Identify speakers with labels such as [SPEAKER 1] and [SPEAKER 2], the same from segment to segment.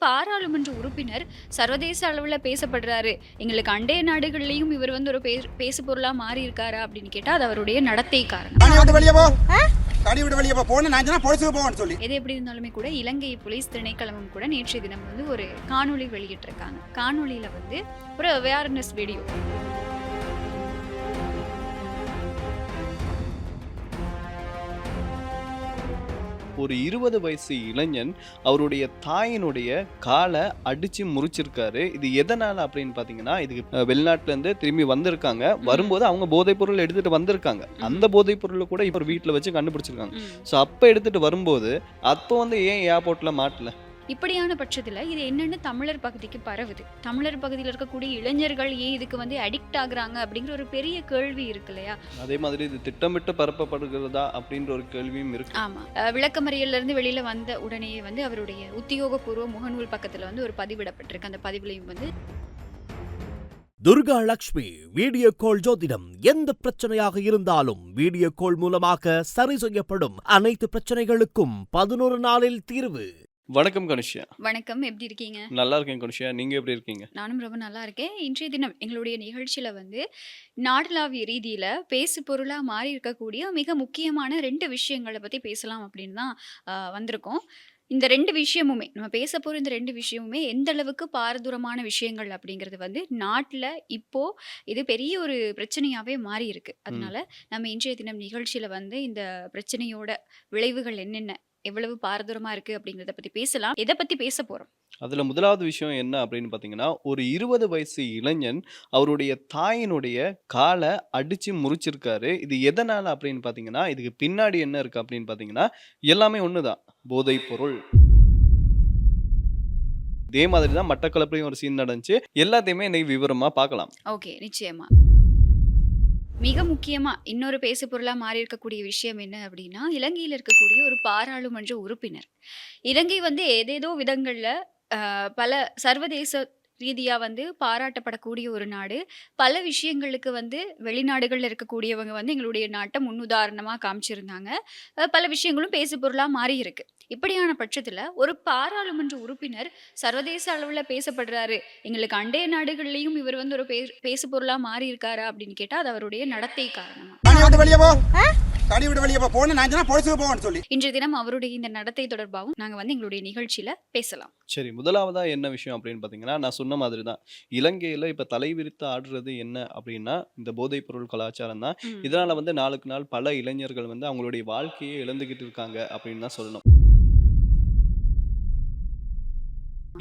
[SPEAKER 1] பாராளுமன்ற உறுப்பினர் சர்வதேச அளவுல பேசப்படுறாரு. எங்களுக்கு அண்டைய நாடுகள்லயும் இவர் வந்து ஒரு பேசு பொருளா மாறி இருக்காரா அப்படின்னு கேட்டா அது அவருடைய நடத்தை காரணம். எது எப்படி இருந்தாலுமே கூட இலங்கை போலீஸ் திணைக்களமும் கூட நேற்றைய தினம் வந்து ஒரு காணொளி வெளியிட்டிருக்காங்க. காணொளியில வந்து ஒரு அவேர்னஸ் வீடியோ.
[SPEAKER 2] ஒரு 20 வயசு இளைஞன் அவருடைய தாயினுடைய காலை அடிச்சு முறிச்சிருக்காரு. இது எதனால அப்படின்னு பாத்தீங்கன்னா, இதுக்கு வெளிநாட்டுல இருந்து திரும்பி வந்திருக்காங்க. வரும்போது அவங்க போதைப் பொருள் எடுத்துட்டு வந்திருக்காங்க. அந்த போதைப் பொருளை கூட இப்ப வீட்டுல வச்சு கண்டுபிடிச்சிருக்காங்க. சோ அப்ப எடுத்துட்டு வரும்போது அப்ப வந்து ஏன் ஏர்போர்ட்ல மாட்டல?
[SPEAKER 1] இப்படியான பட்சத்துல இது என்னன்னு தமிழர் பகுதிக்கு பரவுது. தமிழர் பகுதியில் இருக்கக்கூடிய இளைஞர்கள் ஏன் இதுக்கு வந்து அடிக்ட் ஆகுறாங்க அப்படிங்கிற ஒரு பெரிய கேள்வி இருக்கு இல்லையா?
[SPEAKER 2] அதே மாதிரி இது திட்டமிட்டு பரப்பப்படுகிறதா அப்படின்ற ஒரு கேள்வியும் இருக்கு.
[SPEAKER 1] ஆமா, விளக்கமறியல்ல இருந்து வெளியில வந்த உடனேயே வந்து அவருடைய உத்தியோகபூர்வ முகநூல் பக்கத்துல வந்து ஒரு பதிவிடப்பட்டிருக்கு. அந்த பதிவுலையும் வந்து
[SPEAKER 3] துர்கா லட்சுமி வீடியோ கால் ஜோதிடம், எந்த பிரச்சனையாக இருந்தாலும் வீடியோ கால் மூலமாக சரி செய்யப்படும். அனைத்து பிரச்சனைகளுக்கும் 11 நாளில் தீர்வு.
[SPEAKER 2] வணக்கம் கனுஷியா.
[SPEAKER 1] வணக்கம், எப்படி இருக்கீங்க?
[SPEAKER 2] நல்லா இருக்கேன் கனுஷியா, நீங்க எப்படி இருக்கீங்க?
[SPEAKER 1] நானும் ரொம்ப நல்லா இருக்கேன். இன்றைய தினம் எங்களுடைய நிகழ்ச்சியில வந்து நாடளாவிய ரீதியில பேசு பொருளா மாறி இருக்கக்கூடிய மிக முக்கியமான 2 விஷயங்களை பத்தி பேசலாம் அப்படின்னு தான் வந்திருக்கோம். இந்த 2 விஷயமுமே நம்ம பேச போற இந்த 2 விஷயமுமே எந்த அளவுக்கு பாரதூரமான விஷயங்கள் அப்படிங்கிறது வந்து நாட்டுல இப்போ இது பெரிய ஒரு பிரச்சனையாவே மாறி இருக்கு. அதனால நம்ம இன்றைய தினம் நிகழ்ச்சியில வந்து இந்த பிரச்சனையோட விளைவுகள் என்னென்ன, எவ்வளவு பாரதூரமா இருக்கு அப்படிங்கறத பத்தி பேசலாம். எதை பத்தி பேச போறோம்?
[SPEAKER 2] அதுல முதலாவது விஷயம் என்ன அப்படின்னு பாத்தீங்கன்னா, ஒரு 20 வயசு இளைஞன் அவருடைய தாயினுடைய காலை அடிச்சு முறிச்சிருக்காரு. இது எதனால அப்படின்னு பாத்தீங்கன்னா, இதுக்கு பின்னாடி என்ன இருக்கு அப்படின்னு பாத்தீங்கன்னா, எல்லாமே ஒண்ணுதான், போதைப் பொருள். இதே மாதிரி தான் மட்டக்களப்புலயும் ஒரு சீன் நடந்துச்சு. எல்லாத்தையுமே இன்னைக்கு விவரமா பார்க்கலாம்.
[SPEAKER 1] ஓகே, நிச்சயமா. மிக முக்கியமா இன்னொரு பேசு பொருளா மாறி இருக்கக்கூடிய விஷயம் என்ன அப்படின்னா, இலங்கையில் இருக்கக்கூடிய ஒரு பாராளுமன்ற உறுப்பினர். இலங்கை வந்து ஏதேதோ விதங்கள்ல பல சர்வதேச ரீதியா வந்து பாராட்டப்படக்கூடிய ஒரு நாடு. பல விஷயங்களுக்கு வந்து வெளிநாடுகள்ல இருக்கக்கூடியவங்க வந்து எங்களுடைய நாட்டை முன்னுதாரணமா காமிச்சிருந்தாங்க. பல விஷயங்களும் பேசு பொருளா மாறி இருக்கு. இப்படியான பட்சத்துல ஒரு பாராளுமன்ற உறுப்பினர் சர்வதேச அளவுல பேசப்படுறாரு. எங்களுக்கு அண்டைய நாடுகள்லயும் இவர் வந்து ஒரு பேசு பொருளா மாறி இருக்காரா அப்படின்னு கேட்டா அது அவருடைய நடத்தை காரணமா. இன்றைய தினம் அவருடைய இந்த நடத்தை தொடர்பாகவும் நாங்க வந்து எங்களுடைய நிகழ்ச்சியில பேசலாம்.
[SPEAKER 2] சரி, முதலாவதா என்ன விஷயம் அப்படின்னு பாத்தீங்கன்னா, நான் சொன்ன மாதிரி தான் இலங்கையில இப்ப தலைவிரித்து ஆடுறது என்ன அப்படின்னா இந்த போதைப் பொருள் கலாச்சாரம் தான். இதனால வந்து நாளுக்கு நாள் பல இளைஞர்கள் வந்து அவங்களுடைய வாழ்க்கையை இழந்துகிட்டு இருக்காங்க அப்படின்னு தான் சொல்லணும்.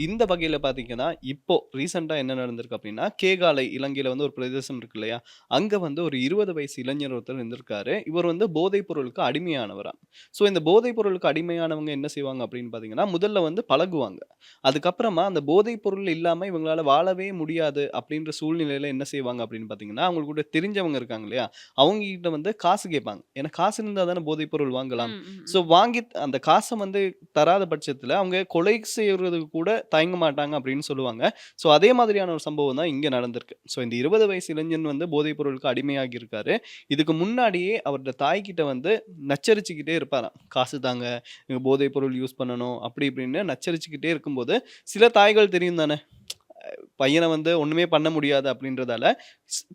[SPEAKER 2] இந்த வகையில பாத்தீங்கன்னா, இப்போ ரீசெண்டா என்ன நடந்திருக்கு அப்படின்னா, கேகாலை இலங்கையில வந்து ஒரு பிரதேசம் இருக்கு இல்லையா? அங்க வந்து ஒரு 20 வயசு இளைஞர் ஒருத்தர் இருந்திருக்காரு. இவர் வந்து போதைப் பொருளுக்கு அடிமையானவராம். ஸோ இந்த போதைப் பொருளுக்கு அடிமையானவங்க என்ன செய்வாங்க அப்படின்னு பாத்தீங்கன்னா, முதல்ல வந்து பழகுவாங்க. அதுக்கப்புறமா அந்த போதைப் பொருள் இல்லாம இவங்களால வாழவே முடியாது அப்படின்ற சூழ்நிலையில என்ன செய்வாங்க அப்படின்னு பாத்தீங்கன்னா, அவங்களுக்கு கூட தெரிஞ்சவங்க இருக்காங்க இல்லையா? அவங்க கிட்ட வந்து காசு கேட்பாங்க. ஏன்னா காசு இருந்தா தானே போதைப் பொருள் வாங்கலாம். ஸோ வாங்கி அந்த காசை வந்து தராத பட்சத்துல அவங்க கொலை செய்யறதுக்கு கூட தயங்க மாட்டாங்க அப்படின்னு சொல்லுவாங்க. ஸோ அதே மாதிரியான ஒரு சம்பவம் தான் இங்க நடந்திருக்கு. ஸோ இந்த 20 வயசு இளைஞன் வந்து போதைப் பொருளுக்கு அடிமையாகி இருக்காரு. இதுக்கு முன்னாடியே அவரோட தாய்கிட்ட வந்து நச்சரிச்சுக்கிட்டே இருப்பாராம். காசு தாங்க, நீங்க போதைப் பொருள் யூஸ் பண்ணணும் அப்படி இப்படின்னு நச்சரிச்சுக்கிட்டே இருக்கும்போது சில தாய்கள் தெரியும் தானே, பையனை வந்து ஒண்ணுமே பண்ண முடியாது அப்படின்றதால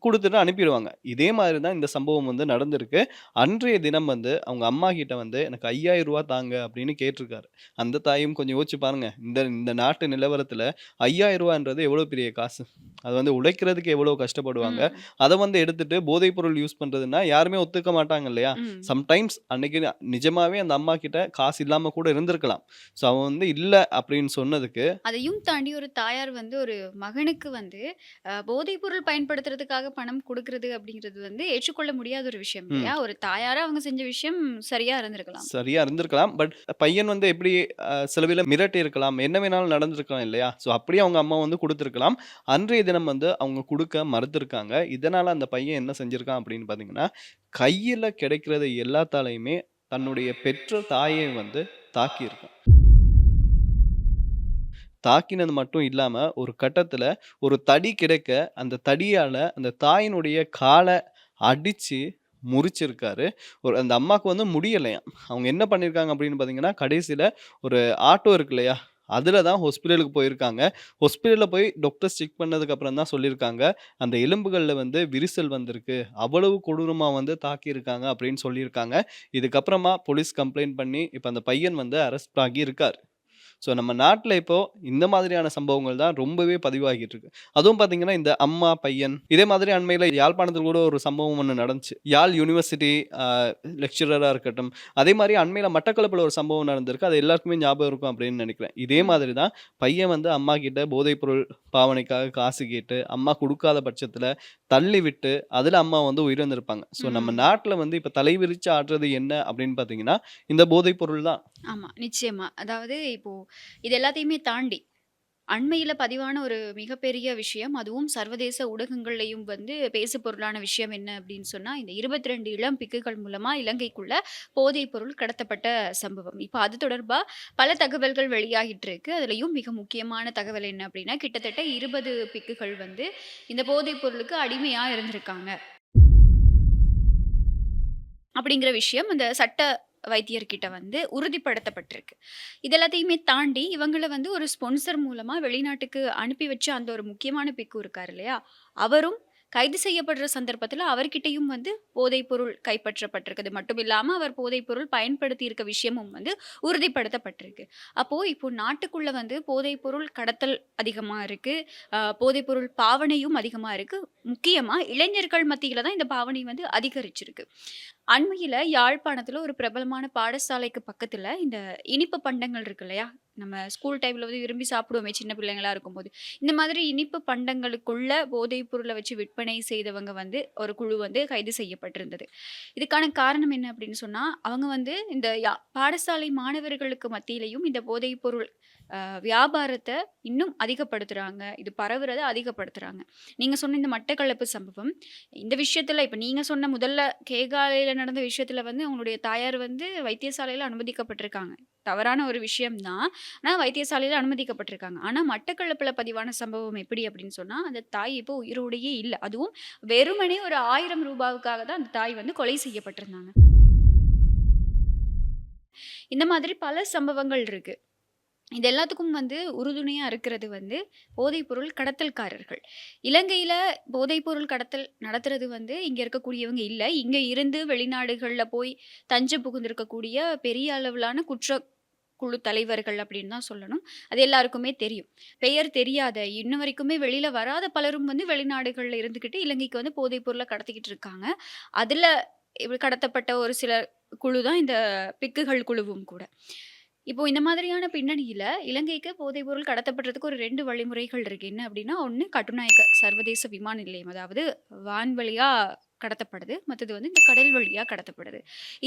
[SPEAKER 2] கொடுத்துட்டு அனுப்பிடுவாங்க. இதே மாதிரி தான் இந்த சம்பவம் வந்து நடந்திருக்கு. அன்றைய தினம் வந்து அவங்க அம்மா கிட்ட வந்து எனக்கு 5000 ரூபா தாங்க அப்படின்னு கேட்டிருக்காரு. அந்த தாயும் கொஞ்சம் யோசிச்சு பாருங்க, இந்த இந்த நாட்டு நிலவரத்துல 5000 ரூபான்றது எவ்வளவு பெரிய காசு. அது வந்து உழைக்கிறதுக்கு எவ்வளவு கஷ்டப்படுவாங்க. அதை வந்து எடுத்துட்டு போதைப் பொருள் யூஸ் பண்றதுன்னா யாருமே ஒத்துக்க மாட்டாங்க இல்லையா? சம்டைம்ஸ் அன்னைக்கு நிஜமாவே அந்த அம்மா கிட்ட காசு இல்லாம கூட இருந்திருக்கலாம். ஸோ அவன் வந்து இல்ல அப்படின்னு சொன்னதுக்கு
[SPEAKER 1] அதையும் தாண்டி ஒரு தாயார் வந்து ஒரு மகனுக்கு வந்து போதைப் பொருள் பயன்படுத்துறதுக்காக பணம் கொடுக்கறது அப்படிங்கிறது வந்து ஏற்றுக்கொள்ள முடியாத ஒரு விஷயம் இல்லையா? ஒரு தாயாரா அவங்க செஞ்ச விஷயம் சரியா இருந்திருக்கலாம்.
[SPEAKER 2] பட் பையன் வந்து எப்படி சிலவில மிரட்டி இருக்கலாம், என்ன வேணாலும் நடந்திருக்கலாம் இல்லையா? ஸோ அப்படியே அவங்க அம்மா வந்து கொடுத்துருக்கலாம். அன்றைய தினம் வந்து அவங்க கொடுக்க மறுத்திருக்காங்க. இதனால அந்த பையன் என்ன செஞ்சிருக்கான் அப்படின்னு பாத்தீங்கன்னா, கையில கிடைக்கிறது எல்லாத்தாலையுமே தன்னுடைய பெற்ற தாயை வந்து தாக்கியிருக்கான். தாக்கினது மட்டும் இல்லாம, ஒரு கட்டத்துல ஒரு தடி கிடைக்க, அந்த தடியால அந்த தாயினுடைய கால அடிச்சு முறிச்சிருக்காரு. அந்த அம்மாக்கு வந்து முடியலையாம். அவங்க என்ன பண்ணியிருக்காங்க அப்படின்னு பார்த்தீங்கன்னா, கடைசில ஒரு ஆட்டோ இருக்கு இல்லையா? அதுல தான் ஹாஸ்பிட்டலுக்கு போயிருக்காங்க. ஹாஸ்பிட்டல்ல போய் டாக்டர்ஸ் செக் பண்ணதுக்கு அப்புறம் தான் சொல்லியிருக்காங்க, அந்த எலும்புகள்ல வந்து விரிசல் வந்திருக்கு. அவ்வளவு கொடூரமா வந்து தாக்கியிருக்காங்க அப்படின்னு சொல்லியிருக்காங்க. இதுக்கப்புறமா போலீஸ் கம்ப்ளைண்ட் பண்ணி, இப்ப அந்த பையன் வந்து அரெஸ்ட் ஆகி இருக்காரு. ஸோ நம்ம நாட்ல இப்போ இந்த மாதிரியான சம்பவங்கள் தான் ரொம்பவே பதிவாகிட்டு இருக்கு. அதுவும் பார்த்தீங்கன்னா, இந்த அம்மா, பையன் இதே மாதிரி அண்மையில யாழ்ப்பாணத்தில கூட ஒரு சம்பவம் ஒண்ணு நடந்துச்சு. யாழ் யுனிவர்சிட்டி அ லெக்சரரா இருக்கட்டும், அதே மாரி அண்மையில மட்டக்களப்பில ஒரு சம்பவம் நடந்திருக்கு. அது எல்லாருக்குமே ஞாபகம் இருக்கும் அப்படின்னு நெனைக்கிறேன். இதே
[SPEAKER 1] ம்.
[SPEAKER 2] மாதிரி தான் பையன் வந்து அம்மா கிட்ட போதைப்பொருள் பாவனைக்காக காசு கேட்டு, அம்மா குடுக்காத பட்சத்தில தள்ளி விட்டு, அதில அம்மா வந்து உயிரிழந்திருப்பாங்க. ஸோ நம்ம
[SPEAKER 1] ம்.
[SPEAKER 2] நாட்ல வந்து இப்ப தலைவிரிச்சு ஆடுறது என்ன அப்படின்னு பார்த்தீங்கன்னா, இந்த போதைப் பொருள் தான்.
[SPEAKER 1] ஆமா, நிச்சயமா. அதாவது இப்போ இது எல்லாத்தையுமே தாண்டி, அண்மையில பதிவான ஒரு மிகப்பெரிய விஷயம், அதுவும் சர்வதேச ஊடகங்கள்லயும் வந்து பேசுபொருளான விஷயம் என்ன அப்படின்னு சொன்னா, இந்த 22 இளம் பிக்குகள் மூலமா இலங்கைக்குள்ள போதைப் பொருள் கடத்தப்பட்ட சம்பவம். இப்ப அது தொடர்பா பல தகவல்கள் வெளியாகிட்டு இருக்கு. அதுலயும் மிக முக்கியமான தகவல் என்ன அப்படின்னா, கிட்டத்தட்ட 20 பிக்குகள் வந்து இந்த போதைப் பொருளுக்கு அடிமையா இருந்திருக்காங்க. அப்படிங்கிற விஷயம் அந்த சட்ட வைத்தியர்கிட்ட வந்து உறுதிப்படுத்தப்பட்டிருக்கு. இது எல்லாத்தையுமே தாண்டி இவங்கள வந்து ஒரு ஸ்பான்சர் மூலமா வெளிநாட்டுக்கு அனுப்பி வச்ச அந்த ஒரு முக்கியமான பிக்கு இருக்காரு இல்லையா? அவரும் கைது செய்யப்படுற சந்தர்ப்பத்தில அவர்கிட்டயும் வந்து போதைப்பொருள் கைப்பற்றப்பட்டிருக்கு. மட்டும் இல்லாம அவர் போதைப்பொருள் பயன்படுத்தி இருக்க விஷயமும் வந்து உறுதிப்படுத்தப்பட்டிருக்கு. அப்போ இப்போ நாட்டுக்குள்ள வந்து போதைப்பொருள் கடத்தல் அதிகமா இருக்கு. போதைப்பொருள் பாவனையும் அதிகமா இருக்கு. முக்கியமா இளைஞர்கள் மத்தியில தான் இந்த பாவனை வந்து அதிகரிச்சிருக்கு. அண்மையில யாழ்ப்பாணத்துல ஒரு பிரபலமான பாடசாலைக்கு பக்கத்துல இந்த இனிப்பு பண்டங்கள் இருக்கு இல்லையா? நம்ம ஸ்கூல் டைம்ல வந்து விரும்பி சாப்பிடுவோமே சின்ன பிள்ளைங்களா இருக்கும்போது. இந்த மாதிரி இனிப்பு பண்டங்களுக்குள்ள போதைப் பொருள வச்சு விற்பனை செய்தவங்க வந்து ஒரு குழு வந்து கைது செய்யப்பட்டிருந்தது. இதுக்கான காரணம் என்ன அப்படின்னு சொன்னா, அவங்க வந்து இந்த பாடசாலை மாணவர்களுக்கு மத்தியிலயும் இந்த போதைப் பொருள் வியாபாரத்த இன்னும் அதிகப்படுத்துறாங்க. இது பரவுறத அதிகப்படுத்துறாங்க. நீங்க சொன்ன இந்த மட்டக்களப்பு சம்பவம், இந்த விஷயத்துல இப்ப நீங்க சொன்ன முதல்ல கேகாலையில நடந்த விஷயத்துல வந்து அவங்களுடைய தாயார் வந்து வைத்தியசாலையில அனுமதிக்கப்பட்டிருக்காங்க. தவறான ஒரு விஷயம் தான். ஆனா வைத்தியசாலையில அனுமதிக்கப்பட்டிருக்காங்க. ஆனா மட்டக்களப்புல பதிவான சம்பவம் எப்படி அப்படின்னு சொன்னா, அந்த தாய் இப்போ உயிரோடையே இல்ல. அதுவும் வெறுமனே ஒரு ரூ. 1000 தான் அந்த தாய் வந்து கொலை செய்யப்பட்டிருந்தாங்க. இந்த மாதிரி பல சம்பவங்கள் இருக்கு. இது எல்லாத்துக்கும் வந்து உறுதுணையா இருக்கிறது வந்து போதைப்பொருள் கடத்தல்காரர்கள். இலங்கையில போதைப்பொருள் கடத்தல் நடத்துறது வந்து இங்க இருக்கக்கூடியவங்க இல்ல. இங்க இருந்து வெளிநாடுகள்ல போய் தஞ்சம் புகுந்திருக்கக்கூடிய பெரிய அளவிலான குழு தலைவர்கள் அப்படின்னு தான் சொல்லணும். அது எல்லாருக்குமே தெரியும். பெயர் தெரியாத, இன்ன வரைக்குமே வெளியில வராத பலரும் வந்து வெளிநாடுகள்ல இருந்துகிட்டு இலங்கைக்கு வந்து போதைப் பொருள கடத்திக்கிட்டு இருக்காங்க. அதுல கடத்தப்பட்ட ஒரு சில குழு தான் இந்த பிக்குகள் குழுவும் கூட. இப்போ இந்த மாதிரியான பின்னணியில இலங்கைக்கு போதைப்பொருள் கடத்தப்படுறதுக்கு ஒரு 2 வழிமுறைகள் இருக்கு. என்ன அப்படின்னா, ஒண்ணு கட்டுநாயக்க சர்வதேச விமான நிலையம். அதாவது வான்வழியா கடத்தப்படுது. மத்தது வந்து இந்த கடல் வழியா கடத்தப்படுது.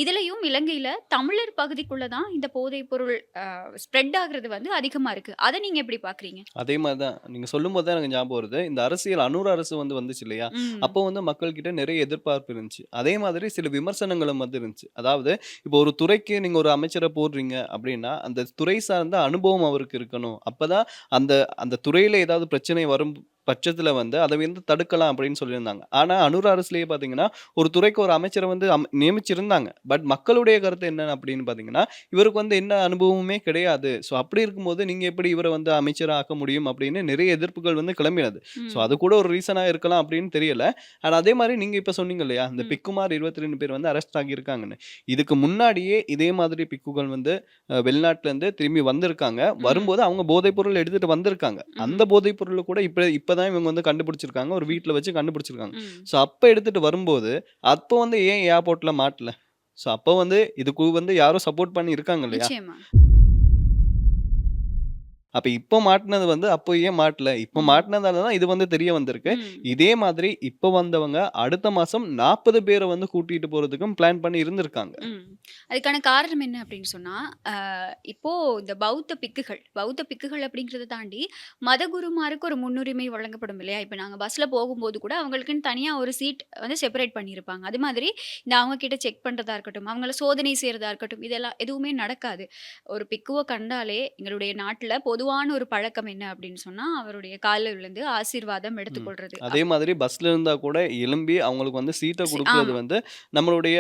[SPEAKER 1] இதுலயும் இலங்கையில தமிழர் பகுதிக்குள்ள தான் இந்த போதைப்பொருள் ஸ்ப்ரெட் ஆகுறது வந்து அதிகமா இருக்கு. அத நீங்க எப்படி பார்க்குறீங்க?
[SPEAKER 2] அதே மாரி தான். நீங்க சொல்லும்போது தான் எனக்கு ஞாபகம் வருது. இந்த அரசியல் அநூறு அரசு வந்து வந்துச்சு இல்லையா?
[SPEAKER 1] ம்.
[SPEAKER 2] அப்போ வந்து மக்கள் கிட்ட நிறைய எதிர்பார்ப்பு இருந்துச்சு. அதே மாதிரி சில விமர்சனங்களும் வந்து இருந்துச்சு. அதாவது இப்போ ஒரு துறைக்கு நீங்க ஒரு அமைச்சர போடுறீங்க அப்டின்னா, அந்த துறை சார்ந்த அனுபவம் அவருக்கு இருக்கணும். அப்பதான் அந்த அந்த துறையில ஏதாவது பிரச்சனை வரும் பட்சத்தில வந்து அத வந்து தடுக்கலாம் அப்படின்னு சொல்லியிருந்தாங்க. ஆனா அநூறு அரசுலயே பார்த்தீங்கன்னா, ஒரு துறைக்கு ஒரு அமைச்சர வந்து நியமிச்சிருந்தாங்க. பட் மக்களுடைய கருத்து என்ன அப்படின்னு பார்த்தீங்கன்னா, இவருக்கு வந்து என்ன அனுபவமுமே கிடையாது. ஸோ அப்படி இருக்கும்போது நீங்க எப்படி இவர வந்து அமைச்சரா ஆக்க முடியும் அப்படின்னு நிறைய எதிர்ப்புகள் வந்து கிளம்பினது. ஸோ அது
[SPEAKER 1] ம்.
[SPEAKER 2] கூட ஒரு ரீசனா இருக்கலாம் அப்படின்னு தெரியல. அண்ட் அதே மாரி நீங்க இப்ப சொன்னீங்க இல்லையா? இந்த
[SPEAKER 1] ம்.
[SPEAKER 2] பிக்குமார் 22 பேர் வந்து அரெஸ்ட் ஆகியிருக்காங்கன்னு. இதுக்கு முன்னாடியே இதே மாதிரி பிக்குகள் வந்து வெளிநாட்டுலருந்து திரும்பி வந்திருக்காங்க.
[SPEAKER 1] ம்.
[SPEAKER 2] வரும்போது அவங்க போதைப்பொருள் எடுத்துட்டு வந்திருக்காங்க. அந்த
[SPEAKER 1] ம்.
[SPEAKER 2] போதைப்பொருள கூட இப்பதான் இவங்க வந்து கண்டுபிடிச்சிருக்காங்க. ஒரு வீட்ல வச்சு கண்டுபிடிச்சிருக்காங்க.
[SPEAKER 1] ம்.
[SPEAKER 2] ஸோ அப்ப எடுத்துட்டு வரும்போது, அப்போ வந்து ஏன் ஏர்போர்ட்ல மாட்டல? ஸோ அப்போ வந்து இதுக்கு வந்து யாரோ சப்போர்ட் பண்ணி இருக்காங்க இல்லையா?
[SPEAKER 1] நிச்சயமா.
[SPEAKER 2] அப்ப இப்போ மாட்டுனது வந்து அப்போ ஏன் மாட்டல? இப்போ
[SPEAKER 1] ம்.
[SPEAKER 2] மாட்டுனதால தான் இது வந்து தெரிய வந்திருக்கு.
[SPEAKER 1] ம்.
[SPEAKER 2] இதே மாதிரி இப்போ வந்தவங்க அடுத்த மாசம் 40 பேர வந்து கூட்டிட்டு போறதுக்கும் பிளான் பண்ணி இருந்திருக்காங்க.
[SPEAKER 1] ம். அதுக்கான காரணம் என்ன அப்படின்னு சொன்னா, இப்போ இந்த பௌத்த பிக்குகள் அப்படிங்கிறத தாண்டி மதகுருமாருக்கு ஒரு முன்னுரிமை வழங்கப்படும் இல்லையா? இப்ப நாங்க பஸ்ல போகும்போது கூட அவங்களுக்குன்னு தனியா ஒரு சீட் வந்து செப்பரேட் பண்ணியிருப்பாங்க. அது மாதிரி இந்த அவங்க கிட்ட செக் பண்றதா இருக்கட்டும், அவங்கள சோதனை செய்றதா இருக்கட்டும், இதெல்லாம் எதுவுமே நடக்காது. ஒரு பிக்குவ கண்டாலே எங்களுடைய நாட்ல பொதுவான ஒரு பழக்கம் என்ன அப்படின்னு சொன்னா, அவருடைய கால்ல விழுந்து ஆசீர்வாதம்
[SPEAKER 2] ம்.
[SPEAKER 1] எடுத்துக்கொள்றது.
[SPEAKER 2] அதே மாதிரி பஸ்ல இருந்தா கூட எழும்பி அவங்களுக்கு வந்து சீட்ட குடுக்குறது
[SPEAKER 1] ஆமா.
[SPEAKER 2] வந்து நம்மளுடைய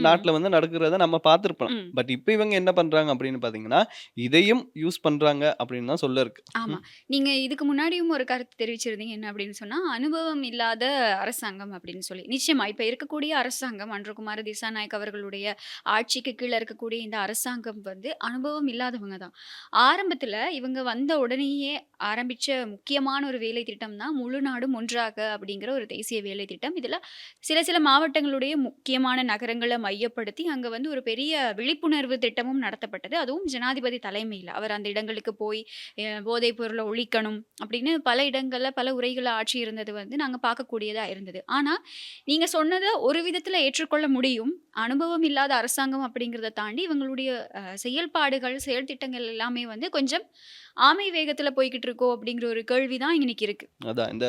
[SPEAKER 2] நாட்டுல வந்து நடக்கிறத நம்ம பார்த்திருப்போம்.
[SPEAKER 1] ம்.
[SPEAKER 2] பட் இப்ப இவங்க என்ன பண்றாங்க அப்படின்னு பார்த்தீங்கன்னா, இதையும் யூஸ் பண்றாங்க அப்படின்னு தான் சொல்ல இருக்கு.
[SPEAKER 1] ஆமா. நீங்க இதுக்கு முன்னாடியும் ஒரு கருத்து தெரிவிச்சிருந்தீங்க. என்ன அப்படின்னு சொன்னா, அனுபவம் இல்லாத அரசாங்கம் அப்படின்னு சொல்லி. நிச்சயமா இப்ப இருக்கக்கூடிய அரசாங்கம் அன்றகுமார திசாநாயக் அவர்களுடைய ஆட்சிக்கு கீழ இருக்கக்கூடிய இந்த அரசாங்கம் வந்து அனுபவம் இல்லாதவங்க தான். ஆரம்பத்துல இவங்க வந்த உடனேயே ஆரம்பிச்ச முக்கியமான ஒரு வேலை திட்டம் தான் முழு நாடும் ஒன்றாக அப்படிங்கிற ஒரு தேசிய வேலை திட்டம். இதுல சில சில மாவட்டங்களுடைய முக்கியமான நகரங்கள மையப்படுத்தி அங்க வந்து ஒரு பெரிய விழிப்புணர்வு திட்டமும் நடத்தப்பட்டது. அதுவும் ஜனாதிபதி தலைமையில. அவர் அந்த இடங்களுக்கு போய் போதைப் பொருள ஒழிக்கணும் அப்படின்னு பல இடங்கள்ல பல உரைகள ஆற்றி இருந்தது வந்து நாங்க பார்க்கக்கூடியதா இருந்தது. ஆனா, நீங்க சொன்னத ஒரு விதத்துல ஏற்றுக்கொள்ள முடியும். அனுபவம் இல்லாத அரசாங்கம் அப்படிங்கிறத தாண்டி இவங்களுடைய செயல்பாடுகள், செயல் திட்டங்கள் எல்லாமே வந்து கொஞ்சம் ஆமை வேகத்துல போய்க்கிட்டு இருக்கோ அப்படிங்கிற ஒரு கேள்வி தான் இன்னைக்கு இருக்கு.
[SPEAKER 2] அதான் இந்த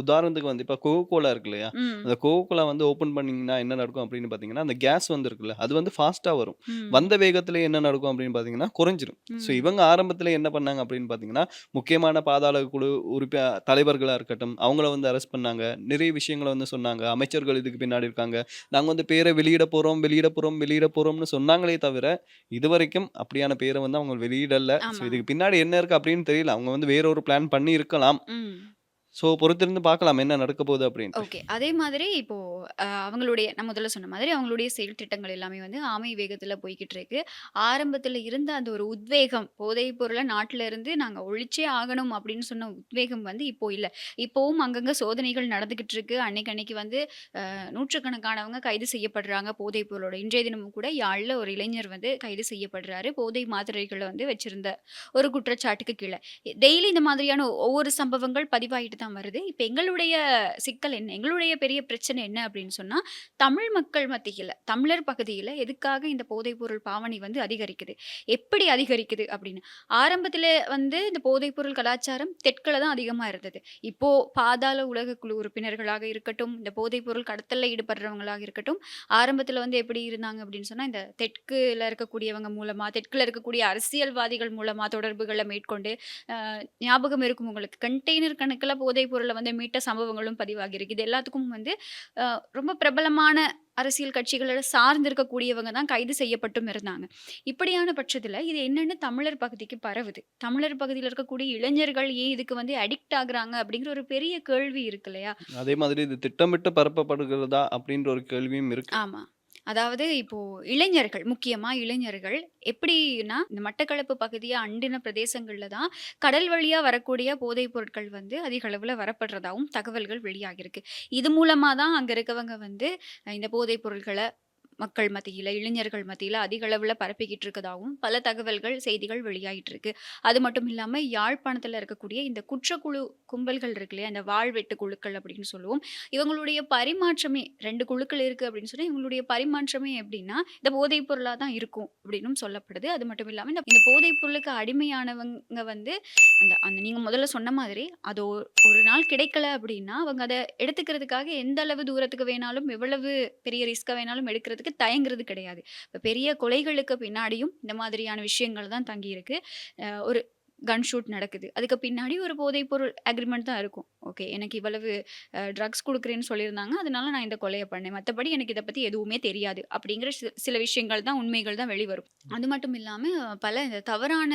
[SPEAKER 2] உதாரணத்துக்கு வந்து இப்ப கோகோ கோலா இருக்கு இல்லையா?
[SPEAKER 1] ம்.
[SPEAKER 2] அந்த கோகோ கோலா வந்து ஓப்பன் பண்ணீங்கன்னா என்ன நடக்கும் அப்படின்னு பார்த்தீங்கன்னா, அந்த கேஸ் வந்து இருக்குல்ல, அது வந்து ஃபாஸ்ட்டா வரும்.
[SPEAKER 1] ம்.
[SPEAKER 2] வந்த வேகத்திலே என்ன நடக்கும் அப்படின்னு பார்த்தீங்கன்னா, குறைஞ்சிரும். ஸோ
[SPEAKER 1] ம்.
[SPEAKER 2] இவங்க ஆரம்பத்தில என்ன பண்ணாங்க அப்படின்னு பார்த்தீங்கன்னா, முக்கியமான பாதாள குழு தலைவர்களா இருக்கட்டும், அவங்கள வந்து அரெஸ்ட் பண்ணாங்க. நிறைய விஷயங்கள வந்து சொன்னாங்க. அமைச்சர்கள் இதுக்கு பின்னாடி இருக்காங்க. நாங்க வந்து பேர வெளியிட போறோம், வெளியிட போறோம், வெளியிட போறோம்னு சொன்னாங்களே தவிர, இதுவரைக்கும் அப்படியான பேர வந்து அவங்க வெளியிடல. ஸோ
[SPEAKER 1] ஆமா.
[SPEAKER 2] இதுக்கு பின்னாடி என்ன இருக்கு அப்படின்னு தெரியல. அவங்க வந்து வேற ஒரு பிளான் பண்ணி இருக்கலாம்.
[SPEAKER 1] ம்.
[SPEAKER 2] ஸோ பொறுத்திருந்து பார்க்கலாம் என்ன நடக்க போகுது அப்படின்ட்டு.
[SPEAKER 1] ஓகே. அதே மாதிரி இப்போ அவங்களுடைய நான் முதல்ல சொன்ன மாதிரி அவங்களுடைய செயல் திட்டங்கள் எல்லாமே வந்து ஆமை வேகத்துல போய்க்கிட்டு இருக்கு. ஆரம்பத்துல இருந்த அந்த ஒரு உத்வேகம், போதைப் பொருள நாட்டுல இருந்து நாங்க ஒழிச்சே ஆகணும் அப்படின்னு சொன்ன உத்வேகம் வந்து இப்போ இல்ல. இப்பவும் அங்கங்க சோதனைகள் நடந்துகிட்டு இருக்கு. அன்னைக்கு வந்து நூற்றுக்கணக்கானவங்க கைது செய்யப்படுறாங்க போதைப் பொருளோட. இன்றைய தினமும் கூட யாழ்ல ஒரு இளைஞர் வந்து கைது செய்யப்படுறாரு. போதை மாத்திரைகள வந்து வச்சிருந்த ஒரு குற்றச்சாட்டுக்கு கீழ. டெய்லி இந்த மாதிரியான ஒவ்வொரு சம்பவங்கள் பதிவாயிட்டு தான் வருது. இப்ப எங்களுடைய சிக்கல் என்ன? எங்களுடைய பெரிய பிரச்சனை என்ன அப்படின்னு சொன்னா, தமிழ் மக்கள் மத்தியில, தமிழர் பகுதியில எதுக்காக இந்த போதைப்பொருள் பாவனை வந்து அதிகரிக்குது? எப்படி அதிகரிக்குது அப்படின்னு. ஆரம்பத்தில வந்து இந்த போதைப்பொருள் கலாச்சாரம் தெற்குல தான் அதிகமா இருந்தது. இப்போ பாதாள உலக குழு உறுப்பினர்களாக இருக்கட்டும், இந்த போதைப்பொருள் கடத்தல்ல ஈடுபடுறவங்களாக இருக்கட்டும், ஆரம்பத்தில வந்து எப்படி இருந்தாங்க அப்படின்னு சொன்னா, இந்த தெற்குல இருக்கக்கூடியவங்க மூலமா, தெற்குல இருக்கக்கூடிய அரசியல்வாதிகள் மூலமா தொடர்புகள மேற்கொண்டு, அ ஞாபகம் இருக்கும் உங்களுக்கு. கண்டெய்னர் கணக்குல போதைப் பொருள வந்து மீட்ட சம்பவங்களும் பதிவாகியிருக்கு. இது எல்லாத்துக்கும் வந்து அ ரொம்ப பிரபலமான அரசியல் கட்சிகள சார்ந்து இருக்கக்கூடியவங்க தான் கைது செய்யப்பட்டும் இருந்தாங்க. இப்படியான பட்சத்தில இது என்னன்னு தமிழர் பகுதிக்கு பரவுது. தமிழர் பகுதியில இருக்கக்கூடிய இளைஞர்கள் ஏன் இதுக்கு வந்து அடிக்ட் ஆகுறாங்க அப்படிங்கிற ஒரு பெரிய கேள்வி இருக்கு இல்லையா?
[SPEAKER 2] அதே மாதிரி இது திட்டமிட்டு பரப்பப்படுகிறதா அப்படின்ற ஒரு கேள்வியும் இருக்கு.
[SPEAKER 1] ஆமா. அதாவது இப்போ இளைஞர்கள், முக்கியமா இளைஞர்கள் எப்படின்னா, இந்த மட்டக்களப்பு பகுதிய அண்டின பிரதேசங்கள்ல தான் கடல் வழியா வரக்கூடிய போதைப் பொருட்கள் வந்து அதிக அளவுல வரப்படுறதாவும் தகவல்கள் வெளியாகிருக்கு. இது மூலமா தான் அங்க இருக்கவங்க வந்து இந்த போதைப் பொருட்கள மக்கள் மத்தியில, இளைஞர்கள் மத்தியில அதிக அளவுல பரப்பிக்கிட்டு இருக்கதாவும் பல தகவல்கள், செய்திகள் வெளியாயிட்டு இருக்கு. அது மட்டும் இல்லாம யாழ்ப்பாணத்துல இருக்கக்கூடிய இந்த குற்றக்குழு கும்பல்கள் இருக்கு இல்லையா? இந்த வாழ்வெட்டு குழுக்கள் அப்படின்னு சொல்லுவோம். இவங்களுடைய பரிமாற்றமே 2 குழுக்கள் இருக்கு அப்படின்னு சொன்னா, இவங்களுடைய பரிமாற்றமே எப்படின்னா, இந்த போதைப் பொருளா தான் இருக்கும் அப்படின்னும் சொல்லப்படுது. அது மட்டும் இல்லாம இந்த இந்த போதைப் பொருளுக்கு அடிமையானவங்க வந்து அந்த அந்த நீங்க முதல்ல சொன்ன மாதிரி, அது ஒரு நாள் கிடைக்கல அப்படின்னா, அவங்க அத எடுத்துக்கிறதுக்காக எந்த அளவு தூரத்துக்கு வேணாலும், எவ்வளவு பெரிய ரிஸ்க்க வேணாலும் எடுக்கிறதுக்கு தயங்குறது கிடையாது. இப்ப பெரிய கொலைகளுக்கு பின்னாடியும் இந்த மாதிரியான விஷயங்கள் தான் தங்கியிருக்கு. ஒரு கன் ஷூட் நடக்குது. அதுக்கு பின்னாடி ஒரு போதைப்பொருள் அக்ரிமெண்ட் தான் இருக்கும். ஓகே. எனக்கு இவ்வளவு ட்ரக்ஸ் குடுக்குறேன்னு சொல்லியிருந்தாங்க. அதனால நான் இந்த கொலைய பண்ணேன். மத்தபடி எனக்கு இத பத்தி எதுவுமே தெரியாது. அப்படிங்கிற சில விஷயங்கள் தான் உண்மைகள் தான் வெளிவரும். அது மட்டும் இல்லாம பல இந்த தவறான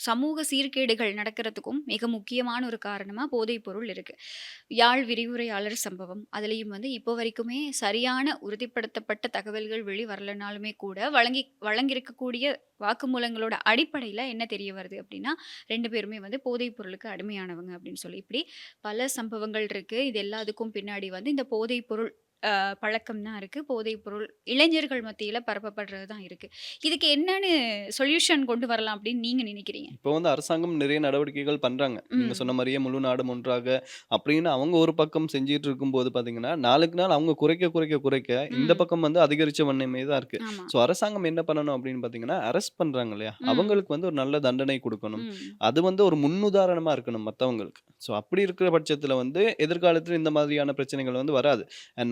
[SPEAKER 1] சமூக சீர்கேடுகள் நடக்கிறதுக்கும் மிக முக்கியமான ஒரு காரணமா போதைப்பொருள் இருக்கு. யாழ் விரிவுரையாளர் சம்பவம். அதுலயும் வந்து இப்போ வரைக்குமே சரியான உறுதிப்படுத்தப்பட்ட தகவல்கள் வெளிவரலனாலுமே கூட வழங்கியிருக்கக்கூடிய வாக்குமூலங்களோட அடிப்படையில என்ன தெரிய வருது அப்படின்னா, 2 பேருமே வந்து போதைப் பொருளுக்கு அடிமையானவங்க அப்படின்னு சொல்லி. இப்படி பல சம்பவங்கள் இருக்கு. இது எல்லாத்துக்கும் பின்னாடி வந்து இந்த போதைப் பொருள் பழக்கம் தான் இருக்கு. போதைப் பொருள் இளைஞர்கள் மத்தியில பரப்பப்படுறது தான் இருக்கு. இதுக்கு என்னன்னு சொல்யூஷன் கொண்டு வரலாம் அப்படின்னு நீங்க நினைக்கிறீங்க?
[SPEAKER 2] இப்போ வந்து அரசாங்கம் நிறைய நடவடிக்கைகள் பண்றாங்க. நீங்க சொன்ன
[SPEAKER 1] ம்.
[SPEAKER 2] மாரியே முழு நாடும் ஒன்றாக அப்படின்னு அவங்க ஒரு பக்கம் செஞ்சுட்டு இருக்கும்போது பார்த்தீங்கன்னா, நாளுக்கு நாள் அவங்க குறைக்க இந்த
[SPEAKER 1] ம்.
[SPEAKER 2] பக்கம் வந்து அதிகரிச்ச வண்ணமே தான் இருக்கு.
[SPEAKER 1] ஆமா.
[SPEAKER 2] ஸோ அரசாங்கம் என்ன பண்ணணும் அப்படின்னு பார்த்தீங்கன்னா, அரெஸ்ட் பண்றாங்க இல்லையா?
[SPEAKER 1] ம்.
[SPEAKER 2] அவங்களுக்கு வந்து ஒரு நல்ல தண்டனை குடுக்கணும்.
[SPEAKER 1] ம்.
[SPEAKER 2] அது வந்து ஒரு முன்னுதாரணமா இருக்கணும் மத்தவங்களுக்கு. ஸோ அப்படி இருக்கிற பட்சத்தில வந்து எதிர்காலத்தில இந்த மாதிரியான பிரச்சனைகள் வந்து வராது.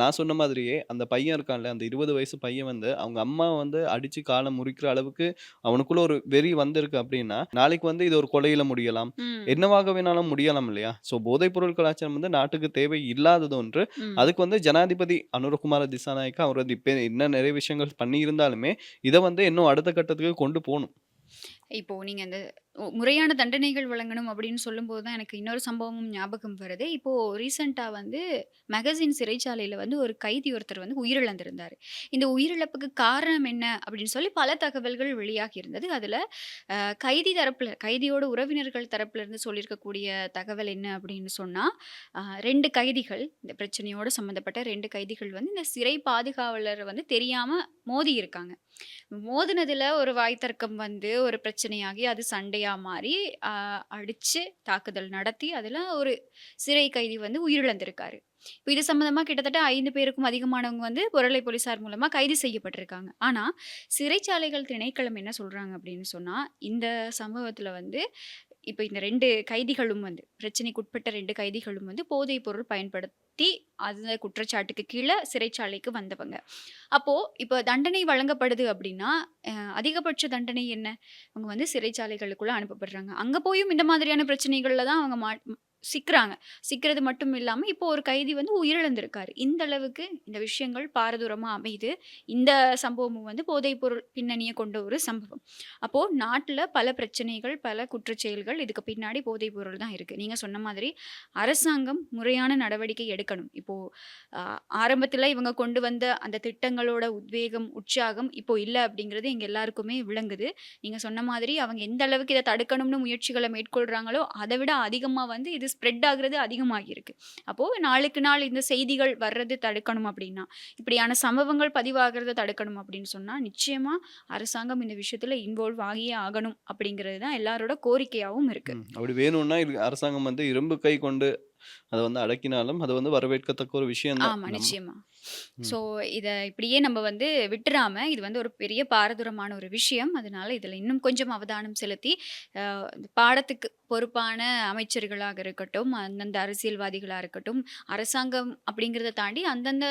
[SPEAKER 2] நான் சொன்ன மாதிரியே அந்த பையன் இருக்கான்ல, அந்த 20 வயசு பையன் வந்து அவங்க அம்மா வந்து அடிச்சு கால முறிக்கிற அளவுக்கு அவனுக்குள்ள ஒரு வெறி வந்திருக்கு அப்படின்னா, நாளைக்கு வந்து இது ஒரு கொலையில முடியலாம்.
[SPEAKER 1] ம்.
[SPEAKER 2] என்னவாக வேணாலும் முடியலாம் இல்லையா? ஸோ போதைப்பொருள் கலாச்சாரம் வந்து நாட்டுக்கு தேவை இல்லாதது ஒன்று.
[SPEAKER 1] ம்.
[SPEAKER 2] அதுக்கு வந்து ஜனாதிபதி அனுரகுமார திசாநாயக்கா அவர் வந்து இப்ப இன்னும் நிறைய விஷயங்கள் பண்ணியிருந்தாலுமே, இத வந்து இன்னும் அடுத்த கட்டத்துக்கு கொண்டு போணும்.
[SPEAKER 1] இப்போ நீங்க அந்த முறையான தண்டனைகள் வழங்கணும் அப்படின்னு சொல்லும்போது தான் எனக்கு இன்னொரு சம்பவமும் ஞாபகம் வருது. இப்போ ரீசென்ட்டா வந்து மெகசின் சிறைச்சாலையில வந்து ஒரு கைதி ஒருத்தர் வந்து உயிரிழந்திருந்தாரு. இந்த உயிரிழப்புக்கு காரணம் என்ன அப்படின்னு சொல்லி பல தகவல்கள் வெளியாகி இருந்தது. அதுல கைதியோட உறவினர்கள் தரப்புல இருந்து சொல்லியிருக்கக்கூடிய தகவல் என்ன அப்படின்னு சொன்னா, 2 கைதிகள் இந்த பிரச்சனையோட சம்மந்தப்பட்ட 2 கைதிகள் வந்து இந்த சிறை பாதுகாவலர் வந்து தெரியாம மோதியிருக்காங்க. மோதுனதுல ஒரு வாய் தர்க்கம் வந்து ஒரு பிரச்சனையாகி, அது சண்டையா மாறி, அ அடிச்சு தாக்குதல் நடத்தி, அதுல ஒரு சிறை கைதி வந்து உயிரிழந்திருக்காரு. இப்ப இது சம்மந்தமா கிட்டத்தட்ட 5 பேருக்கும் அதிகமானவங்க வந்து புரளை போலீசார் மூலமா கைது செய்யப்பட்டிருக்காங்க. ஆனா, சிறைச்சாலைகள் திணைக்களம் என்ன சொல்றாங்க அப்படின்னு சொன்னா, இந்த சம்பவத்துல வந்து இப்ப இந்த 2 கைதிகளும் வந்து பிரச்சனைக்குட்பட்ட 2 கைதிகளும் வந்து போதைப் பொருள் பயன்படுத்தி, அந்த குற்றச்சாட்டுக்கு கீழ சிறைச்சாலைக்கு வந்தவங்க. அப்போ இப்ப தண்டனை வழங்கப்படுது அப்படின்னா, அதிகபட்ச தண்டனை என்ன? அவங்க வந்து சிறைச்சாலைகளுக்குள்ள அனுப்பப்படுறாங்க. அங்க போயும் இந்த மாதிரியான பிரச்சனைகள்ல தான் அவங்க சிக்குறாங்க. சிக்கிறது மட்டும் இல்லாம, இப்போ ஒரு கைதி வந்து உயிரிழந்திருக்காரு. இந்த அளவுக்கு இந்த விஷயங்கள் பாரதூரமா அமையுது. இந்த சம்பவமும் வந்து போதைப்பொருள் பின்னணிய கொண்ட ஒரு சம்பவம். அப்போ நாட்டுல பல பிரச்சனைகள், பல குற்றச்செயல்கள் இதுக்கு பின்னாடி போதைப்பொருள் தான் இருக்கு. நீங்க சொன்ன மாதிரி அரசாங்கம் முறையான நடவடிக்கை எடுக்கணும். இப்போ அ ஆரம்பத்துல இவங்க கொண்டு வந்த அந்த திட்டங்களோட உத்வேகம், உற்சாகம் இப்போ இல்ல அப்படிங்கிறது எங்க எல்லாருக்குமே விளங்குது. நீங்க சொன்ன மாதிரி அவங்க எந்த அளவுக்கு இத தடுக்கணும்னு முயற்சிகள மேற்கொள்றாங்களோ, அத விட அதிகமா வந்து இது ஸ்ப்ரெட் ஆகுறது அதிகமாகியிருக்கு. அப்போ நாளுக்கு நாள் இந்த செய்திகள் வர்றது தடுக்கணும் அப்படின்னா, இப்படியான சம்பவங்கள் பதிவாகுறத தடுக்கணும் அப்படின்னு சொன்னா, நிச்சயமா அரசாங்கம் இந்த விஷயத்துல இன்வால்வ் ஆகியே ஆகணும் அப்படிங்கிறது தான் எல்லாரோட கோரிக்கையாவும் இருக்கு.
[SPEAKER 2] அப்படி வேணும்னா இது அரசாங்கம் வந்து இரும்பு கை கொண்டு அத வந்து அடக்கினாலும், அது வந்து வரவேற்கத்தக்க ஒரு விஷயம் தான்.
[SPEAKER 1] ஆமா, நிச்சயமா.
[SPEAKER 2] ம்.
[SPEAKER 1] ஸோ, இத இப்படியே நம்ம வந்து விட்டுறாம, இது வந்து ஒரு பெரிய பாரதூரமான ஒரு விஷயம். அதனால இதுல இன்னும் கொஞ்சம் அவதானம் செலுத்தி, இந்த பாடத்துக்கு பொறுப்பான அமைச்சர்களாக இருக்கட்டும், அந்தந்த அரசியல்வாதிகளா இருக்கட்டும், அரசாங்கம் அப்படிங்கிறத தாண்டி அந்தந்த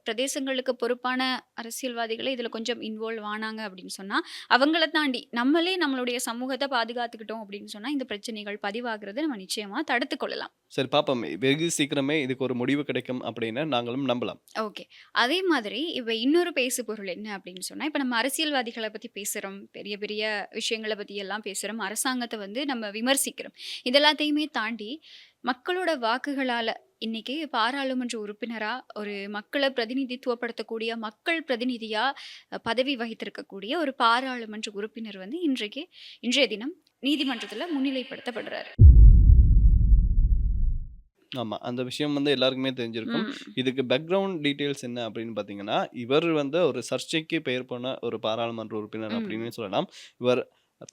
[SPEAKER 1] பிரதேசங்களுக்கு பொறுப்பான அரசியல்வாதிகளே இதுல கொஞ்சம் இன்வால்வ் ஆனாங்க அப்படின்னு சொன்னா, அவங்கள தாண்டி நம்மளே நம்மளுடைய சமூகத்த பாதுகாத்துக்கிட்டோம் அப்படின்னு சொன்னா, இந்த பிரச்சனைகள் பதிவாகுறத நம்ம நிச்சயமா தடுத்துக் கொள்ளலாம்.
[SPEAKER 2] சரி பாப்போம். வெகு சீக்கிரமே இதுக்கு ஒரு முடிவு கிடைக்கும் அப்படின்னு நாங்களும் நம்பலாம்.
[SPEAKER 1] ஓகே. அதே மாதிரி இப்ப இன்னொரு பேசு பொருள் என்ன அப்படின்னு சொன்னா, இப்ப நம்ம அரசியல்வாதிகள பத்தி பேசுறோம். பெரிய பெரிய விஷயங்கள பத்தி எல்லாம் பேசுறோம். அரசாங்கத்த வந்து நம்ம விமர்சிக்கிறோம். இது எல்லாத்தையுமே தாண்டி மக்களோட வாக்குகளால இன்னைக்கு பாராளுமன்ற உறுப்பினரா, ஒரு மக்கள பிரதிநிதித்துவப்படுத்தக்கூடிய மக்கள் பிரதிநிதியா பதவி வகித்திருக்கக்கூடிய ஒரு பாராளுமன்ற உறுப்பினர் வந்து இன்றைய தினம் நீதிமன்றத்துல முன்னிலைப்படுத்தப்படுறாரு.
[SPEAKER 2] ஆமா. அந்த விஷயம் வந்து எல்லாருக்குமே தெரிஞ்சிருக்கும்.
[SPEAKER 1] ம்.
[SPEAKER 2] இதுக்கு பேக்கிரவுண்ட் டீட்டெயில்ஸ் என்ன அப்படின்னு பார்த்தீங்கன்னா, இவர் வந்து ஒரு சர்ச்சைக்கு பெயர் போன ஒரு பாராளுமன்ற உறுப்பினர்
[SPEAKER 1] ம்.
[SPEAKER 2] அப்படின்னு சொல்லலாம். இவர்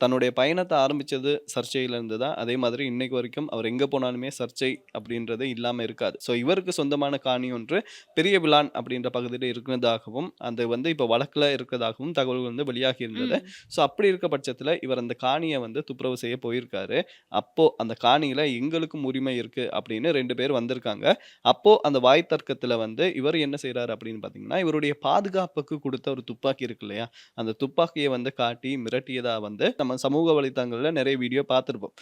[SPEAKER 2] தன்னுடைய பயணத்த ஆரம்பிச்சது சர்ச்சையில இருந்து தான். அதே மாதிரி இன்னைக்கு வரைக்கும் அவர் எங்க போனாலுமே சர்ச்சை அப்படின்றது இல்லாம இருக்காது. ஸோ இவருக்கு சொந்தமான காணி ஒன்று பெரிய விளான் அப்படின்ற பகுதியில இருக்கிறதாகவும், அது வந்து இப்ப வழக்குல இருக்கிறதாகவும் தகவல்கள் வந்து வெளியாகி இருந்தது.
[SPEAKER 1] ம்.
[SPEAKER 2] ஸோ அப்படி இருக்க பட்சத்தில இவர் அந்த காணிய வந்து துப்புரவு செய்ய போயிருக்காரு. அப்போ அந்த காணியில எங்களுக்கும் உரிமை இருக்கு அப்படின்னு 2 பேர் வந்திருக்காங்க. அப்போ அந்த வாய் தர்க்கத்தில வந்து இவர் என்ன செய்றாரு அப்படின்னு பார்த்தீங்கன்னா, இவருடைய பாதுகாப்புக்கு குடுத்த ஒரு துப்பாக்கி இருக்கு இல்லையா? அந்த துப்பாக்கிய வந்து காட்டி மிரட்டியதா வந்து நம்ம சமூக வலைத்தளங்கள்ல நெறைய வீடியோ பார்த்திருப்போம்.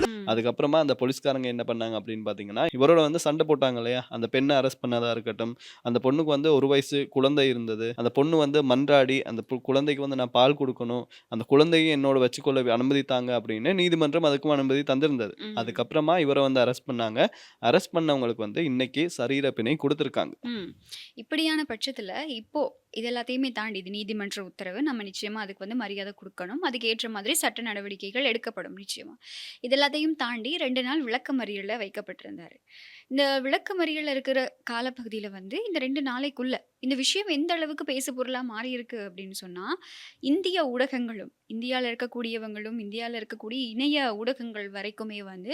[SPEAKER 1] ம்.
[SPEAKER 2] அதுக்கப்புறமா அந்த போலீஸ்காரங்க என்ன பண்ணாங்க அப்படின்னு பார்த்தீங்கன்னா, இவரோட வந்து சண்டை போட்டாங்க இல்லையா? அந்த பெண்ண அரெஸ்ட் பண்ணதா இருக்கட்டும், அந்த பொண்ணுக்கு வந்து 1 வயசு குழந்தை இருந்தது. அந்த பொண்ணு வந்து மன்றாடி, அந்த குழந்தைக்கு வந்து நான் பால் குடுக்கணும். அந்த குழந்தையும் என்னோட வச்சுக்கொள்ள அனுமதித்தாங்க அப்படின்னு நீதிமன்றம் அதுக்கும் அனுமதி தந்திருந்தது.
[SPEAKER 1] ம்.
[SPEAKER 2] அதுக்கப்புறமா இவர வந்து அரெஸ்ட் பண்ணாங்க. அரெஸ்ட் பண்ணவங்களுக்கு வந்து இன்னைக்கு சரீர பிணை குடுத்துருக்காங்க.
[SPEAKER 1] ம். இப்படியான பட்சத்துல, இப்போ இது எல்லாத்தையுமே தாண்டி இது நீதிமன்ற உத்தரவு. நம்ம நிச்சயமா அதுக்கு வந்து மரியாதை குடுக்கணும். அதுக்கு ஏற்ற மாதிரி சட்ட நடவடிக்கைகள் எடுக்கப்படும் நிச்சயமா. இது எல்லாத்தையும் தாண்டி 2 நாள் விளக்கமறியல்ல வைக்கப்பட்டிருந்தாரு. இந்த விளக்கமறியல்ல இருக்கிற காலப்பகுதியில வந்து இந்த 2 நாளைக்குள்ள இந்த விஷயம் எந்த அளவுக்கு பேசுபொருளா மாறியிருக்கு அப்படின்னு சொன்னா, இந்திய ஊடகங்களும், இந்தியால இருக்கக்கூடியவங்களும், இந்தியால இருக்கக்கூடிய இணைய ஊடகங்கள் வரைக்குமே வந்து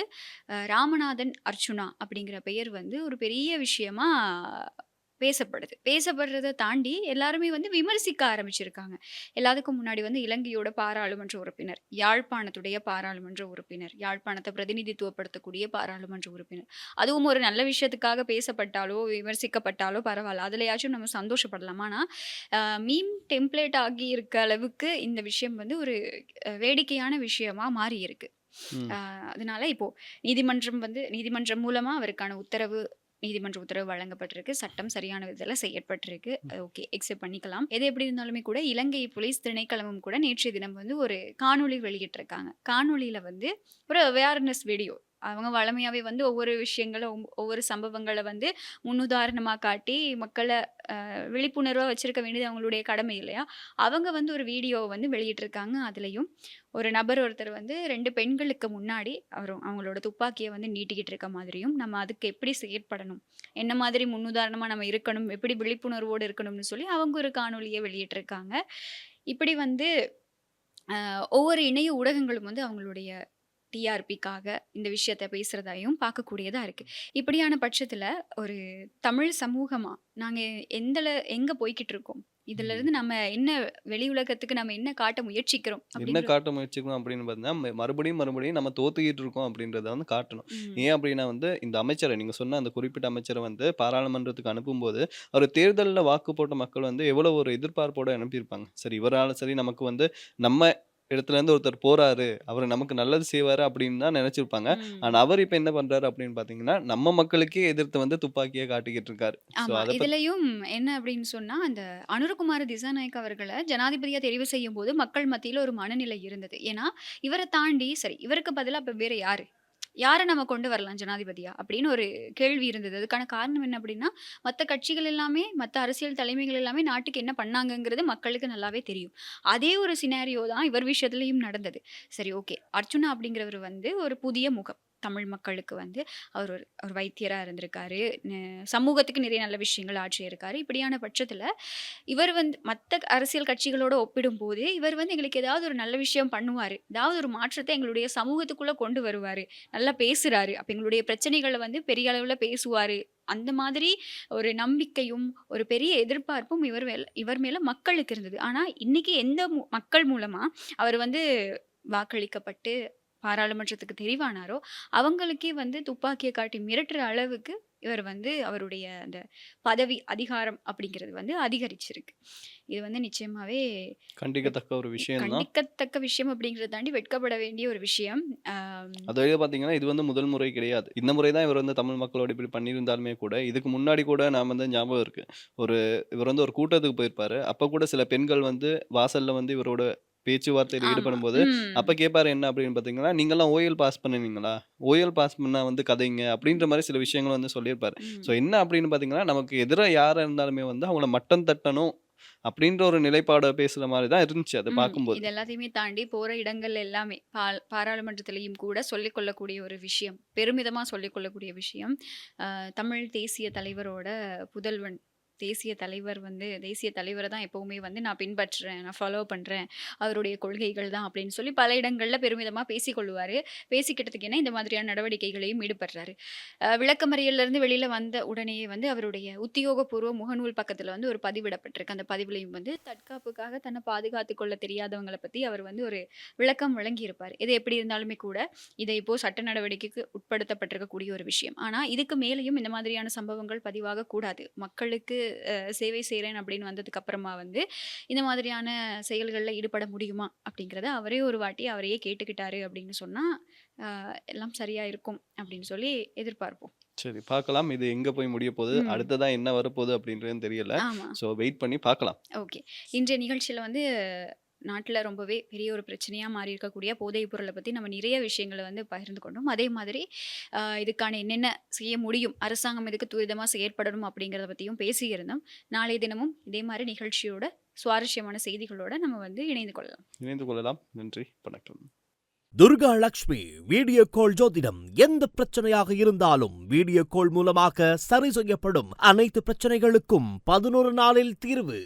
[SPEAKER 1] ராமநாதன் அர்ச்சுனா அப்படிங்கிற பெயர் வந்து ஒரு பெரிய விஷயமா பேசப்படுது. பேசப்படுறத தாண்டி எல்லாருமே வந்து விமர்சிக்க ஆரம்பிச்சிருக்காங்க. எல்லாத்துக்கும் முன்னாடி வந்து இலங்கையோட பாராளுமன்ற உறுப்பினர், யாழ்ப்பாணத்துடைய பாராளுமன்ற உறுப்பினர், யாழ்ப்பாணத்த பிரதிநிதித்துவப்படுத்தக்கூடிய பாராளுமன்ற உறுப்பினர். அதுவும் ஒரு நல்ல விஷயத்துக்காக பேசப்பட்டாலோ, விமர்சிக்கப்பட்டாலோ பரவால்ல. அதுலயாச்சும் நம்ம சந்தோஷப்படலாம். ஆனா, மீம் டெம்ப்ளேட் ஆகி இருக்க அளவுக்கு இந்த விஷயம் வந்து ஒரு வேடிக்கையான விஷயமா மாறி இருக்கு.
[SPEAKER 2] ம்.
[SPEAKER 1] அதனால இப்போ நீதிமன்றம் மூலமா அவருக்கான நீதிமன்ற உத்தரவு வழங்கப்பட்டிருக்கு. சட்டம் சரியான விதத்துல செயற்பட்டிருக்கு. ஓகே. அக்செப்ட் பண்ணிக்கலாம். எது எப்படி இருந்தாலுமே கூட இலங்கை போலீஸ் திணைக்களமும் கூட நேற்றைய தினம் வந்து ஒரு காணொளி வெளியிட்டிருக்காங்க. காணொளியில வந்து ஒரு அவேர்னஸ் வீடியோ. அவங்க வழமையாவே வந்து ஒவ்வொரு விஷயங்கள ஒவ்வொரு சம்பவங்கள வந்து முன்னுதாரணமா காட்டி மக்கள விழிப்புணர்வா வச்சிருக்க வேண்டியது அவங்களுடைய கடமை இல்லையா? அவங்க வந்து ஒரு வீடியோவ வந்து வெளியிட்டிருக்காங்க. அதுலயும் ஒரு நபர் ஒருத்தர் வந்து 2 பெண்களுக்கு முன்னாடி அவங்களோட துப்பாக்கிய வந்து நீட்டிக்கிட்டு இருக்க மாதிரியும், நம்ம அதுக்கு எப்படி செயற்படணும்? என்ன மாதிரி முன்னுதாரணமா நம்ம இருக்கணும்? எப்படி விழிப்புணர்வோடு இருக்கணும்னு சொல்லி அவங்க ஒரு காணொளிய வெளியிட்டிருக்காங்க. இப்படி வந்து ஒவ்வொரு இணைய ஊடகங்களும் வந்து அவங்களுடைய டிஆர்பிக்காக இந்த விஷயத்த பேசுறதையும் பார்க்கக்கூடியதா இருக்கு. இப்படியான பட்சத்துல ஒரு தமிழ் சமூகமா நாங்க எங்க போய்க்கிட்டு இருக்கோம்?
[SPEAKER 2] ம்.
[SPEAKER 1] இதிலிருந்து நம்ம என்ன வெளி உலகத்துக்கு நம்ம என்ன காட்ட முயற்சிக்கிறோம்?
[SPEAKER 2] என்ன
[SPEAKER 1] அப்படின்ற
[SPEAKER 2] காட்ட முயற்சிக்கணும் அப்படின்னு பார்த்தீங்கன்னா, மறுபடியும் நம்ம தோத்துக்கிட்டு இருக்கோம் அப்படின்றத வந்து காட்டணும்.
[SPEAKER 1] ம்.
[SPEAKER 2] ஏன் அப்படின்னா வந்து, இந்த அமைச்சர நீங்க சொன்ன அந்த குறிப்பிட்ட அமைச்சர வந்து பாராளுமன்றத்துக்கு அனுப்பும்போது, அவரு தேர்தல்ல வாக்கு போட்ட மக்கள் வந்து எவ்வளோ ஒரு எதிர்பார்ப்போட அனுப்பியிருப்பாங்க. சரி இவரால சரி நமக்கு வந்து நம்ம இடத்துல இருந்து ஒருத்தர் போறாரு, அவரு நமக்கு நல்லது செய்வாரு அப்படின்னு தான் நெனச்சிருப்பாங்க. ஆனா
[SPEAKER 1] ம்.
[SPEAKER 2] அவரு இப்ப என்ன பண்றாரு அப்படின்னு பார்த்தீங்கன்னா, நம்ம மக்களுக்கே எதிர்த்து வந்து துப்பாக்கிய காட்டிக்கிட்டு இருக்காரு. ஸோ
[SPEAKER 1] ஆமா.
[SPEAKER 2] அத பத்தி
[SPEAKER 1] இதுலயும் என்ன அப்படின்னு சொன்னா, அந்த அனுரகுமார திசாநாயக்க அவர்கள ஜனாதிபதியா தெரிவு செய்யும்போது மக்கள் மத்தியில ஒரு மனநிலை இருந்தது. ஏன்னா, இவர தாண்டி சரி இவருக்கு பதிலா இப்ப வேற யாரு? யார நம்ம கொண்டு வரலாம் ஜனாதிபதியா? அப்படின்னு ஒரு கேள்வி இருந்தது. அதுக்கான காரணம் என்ன அப்படின்னா, மத்த கட்சிகள் எல்லாமே, மத்த அரசியல் தலைமைகள் எல்லாமே நாட்டுக்கு என்ன பண்ணாங்கங்கிறது மக்களுக்கு நல்லாவே தெரியும். அதே ஒரு சினாரியோ தான் இவர் விஷயத்திலயும் நடந்தது. சரி ஓகே. அர்ச்சுனா அப்படிங்கிறவரு வந்து ஒரு புதிய முகம். தமிழ் மக்களுக்கு வந்து அவர் ஒரு வைத்தியரா இருந்திருக்காரு. ந சமூகத்துக்கு நிறைய நல்ல விஷயங்கள் ஆற்றியிருக்காரு. இப்படியான பட்சத்தில, இவர் வந்து மத்த அரசியல் கட்சிகளோட ஒப்பிடும்போது, இவர் வந்து எங்களுக்கு ஏதாவது ஒரு நல்ல விஷயம் பண்ணுவாரு. ஏதாவது ஒரு மாற்றத்த எங்களுடைய சமூகத்துக்குள்ள கொண்டு வருவாரு. நல்லா பேசுறாரு. அப்ப எங்களுடைய பிரச்சனைகள வந்து பெரிய அளவுல பேசுவாரு. அந்த மாதிரி ஒரு நம்பிக்கையும், ஒரு பெரிய எதிர்பார்ப்பும் இவர் மேல மக்களுக்கு இருந்தது. ஆனா, இன்னைக்கு எந்த மக்கள் மூலமா அவர் வந்து வாக்களிக்கப்பட்டு பாராளுமன்றத்துக்கு தெரிவானாரோ, அவங்களுக்கே வந்து துப்பாக்கிய காட்டி மிரட்டுற அளவுக்கு இவர் வந்து அவருடைய அந்த பதவி, அதிகாரம் அப்படிங்கிறது வந்து அதிகரிச்சிருக்கு. இது வந்து நிச்சயமாவே வெட்
[SPEAKER 2] கண்டிக்கத்தக்க ஒரு விஷயம் தான்.
[SPEAKER 1] கண்டிக்கத்தக்க விஷயம் அப்படிங்கிறத தாண்டி வெட்கப்பட வேண்டிய ஒரு விஷயம். ஆ
[SPEAKER 2] அதுவே பார்த்தீங்கன்னா, இது வந்து முதல் முறை கிடையாது. இந்த முறை தான் இவர் வந்து தமிழ் மக்களோட இப்படி பண்ணியிருந்தாலுமே கூட, இதுக்கு முன்னாடி கூட நான் வந்து ஞாபகம் இருக்கு. ஒரு இவர் வந்து ஒரு கூட்டத்துக்கு போயிருப்பாரு. அப்ப கூட சில பெண்கள் வந்து வாசல்ல வந்து இவரோட பேச்சுவார்த்தையில
[SPEAKER 1] ஆமா.
[SPEAKER 2] ஈடுபடும்போது,
[SPEAKER 1] ம்.
[SPEAKER 2] அப்ப கேட்பாரு என்ன அப்படின்னு பார்த்தீங்கன்னா, "நீங்கலாம் ஓஎல் பாஸ் பண்ணுனீங்களா? ஓஎல் பாஸ் பண்ணா வந்து கதைங்க." அப்படின்ற மாரி சில விஷயங்கள வந்து சொல்லியிருப்பாரு. ஸோ
[SPEAKER 1] ம்.
[SPEAKER 2] என்ன அப்படின்னு பார்த்தீங்கன்னா, நமக்கு எதிரா யாரா இருந்தாலுமே வந்து அவங்கள மட்டம் தட்டணும் அப்படின்ற ஒரு நிலைப்பாட பேசுற மாரி தான் இருந்துச்சு அத பார்க்கும்போது.
[SPEAKER 1] இது எல்லாத்தையுமே தாண்டி போற இடங்கள் எல்லாமே பாராளுமன்றத்திலயும் கூட சொல்லிக் கொள்ளக்கூடிய ஒரு விஷயம். பெருமிதமா சொல்லிக் கொள்ளக்கூடிய விஷயம். தமிழ் தேசிய தலைவரோட புதல்வன். தேசிய தலைவர தான் எப்பவுமே வந்து நான் பின்பற்றுறேன். நான் ஃபாலோ பண்றேன். அவருடைய கொள்கைகள் தான் அப்படின்னு சொல்லி பல இடங்கள்ல பெருமிதமா பேசிக் கொள்ளுவாரு. பேசிக்கிட்டதுக்கு என்ன இந்த மாதிரியான நடவடிக்கைகளையும் ஈடுபடுறாரு. விளக்கமறியலிருந்து வெளியில வந்த உடனேயே வந்து அவருடைய உத்தியோகபூர்வ முகநூல் பக்கத்துல வந்து ஒரு பதிவிடப்பட்டிருக்கு. அந்த பதிவிலயும் வந்து தற்காப்புக்காக தன்னை பாதுகாத்துக் கொள்ள தெரியாதவங்கள பத்தி அவர் வந்து ஒரு விளக்கம் வழங்கியிருப்பாரு. எது எப்படி இருந்தாலுமே கூட, இதை இப்போ சட்ட நடவடிக்கைக்கு உட்படுத்தப்பட்டிருக்கக்கூடிய ஒரு விஷயம். ஆனா, இதுக்கு மேலேயும் இந்த மாதிரியான சம்பவங்கள் பதிவாகக் கூடாது. மக்களுக்கு சேவை செய்றேன் அப்படின்னு வந்ததுக்கு அப்புறமா வந்து, இந்த மாதிரியான செயல்கள்ல ஈடுபட முடியுமா? அப்படிங்கிறத அவரே ஒரு வாட்டி அவரையே கேட்டுக்கிட்டாரு அப்படின்னு சொன்னா, அ எல்லாம் சரியா இருக்கும் அப்படின்னு சொல்லி எதிர்பார்ப்போம்.
[SPEAKER 2] சரி பார்க்கலாம். இது எங்க போய் முடியப்போது,
[SPEAKER 1] ம்.
[SPEAKER 2] அடுத்ததா என்ன வரப்போது அப்படின்றதும் தெரியல.
[SPEAKER 1] ஆமா.
[SPEAKER 2] ஸோ வெயிட் பண்ணி பார்க்கலாம்.
[SPEAKER 1] ஓகே. இன்றைய நிகழ்ச்சியில வந்து நாட்டுல ரொம்பவே பெரிய ஒரு பிரச்சனையா மாறி இருக்கக்கூடிய போதைப் பொருள பத்தி நம்ம நிறைய விஷயங்கள வந்து பகிர்ந்து கொண்டோம். அதே மாதிரி இதுக்கான என்னென்ன செய்ய முடியும்? அரசாங்கம் இதுக்கு துரிதமா செயற்படணும் அப்படிங்கிறத பத்தியும் பேசியிருந்தோம். நாளைய தினமும் இதே மாரி நிகழ்ச்சியோட சுவாரஸ்யமான செய்திகளோட நம்ம வந்து இணைந்து கொள்ளலாம்.
[SPEAKER 2] இணைந்து கொள்ளலாம். நன்றி. வணக்கம்.
[SPEAKER 3] துர்கா லக்ஷ்மி வீடியோ கால் ஜோதிடம் எந்த பிரச்சனையாக இருந்தாலும் வீடியோ கால் மூலமாக சரி செய்யப்படும். அனைத்து பிரச்சனைகளுக்கும் 11 நாளில் தீர்வு.